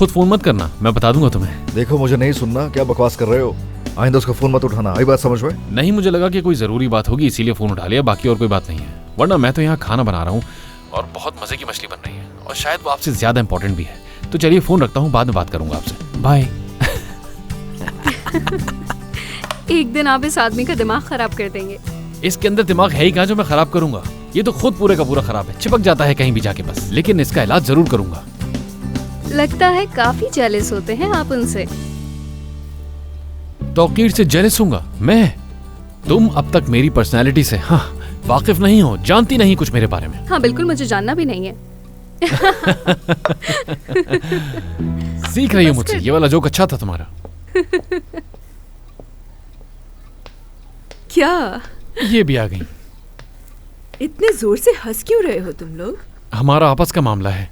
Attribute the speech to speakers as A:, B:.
A: खुद फोन मत करना, मैं बता दूंगा तुम्हें।
B: देखो मुझे नहीं सुनना, क्या बकवास कर रहे हो? आइंदा उसका फोन मत उठाना, आई बात समझ में?
A: नहीं, मुझे लगा कि कोई जरूरी बात होगी इसीलिए फोन उठा लिया, बाकी और कोई बात नहीं है। वरना मैं तो यहाँ खाना बना रहा हूँ और बहुत मजे की मछली बन रही है और शायद वो आपसे ज्यादा इंपॉर्टेंट भी है। तो चलिए फोन रखता हूँ, बाद में बात करूंगा आपसे। बाय।
C: एक दिन आप इस आदमी का दिमाग खराब कर देंगे।
A: इसके अंदर दिमाग है ही कहाँ जो मैं खराब करूंगा? ये तो खुद पूरे का पूरा खराब है, चिपक जाता है कहीं भी जाके बस। लेकिन इसका इलाज जरूर करूंगा।
C: लगता है काफी जेलस होते हैं आप उनसे।
A: तौकीर से जेलस हूंगा मैं? तुम अब तक मेरी पर्सनैलिटी से वाकिफ नहीं हो, जानती नहीं कुछ मेरे बारे में।
C: हाँ बिल्कुल, मुझे जानना भी नहीं है।
A: सीख रही हो मुझसे? ये वाला जोक अच्छा था तुम्हारा।
D: क्या
A: ये भी आ गई।
D: इतने जोर से हंस क्यों रहे हो तुम लोग?
A: हमारा आपस का मामला है।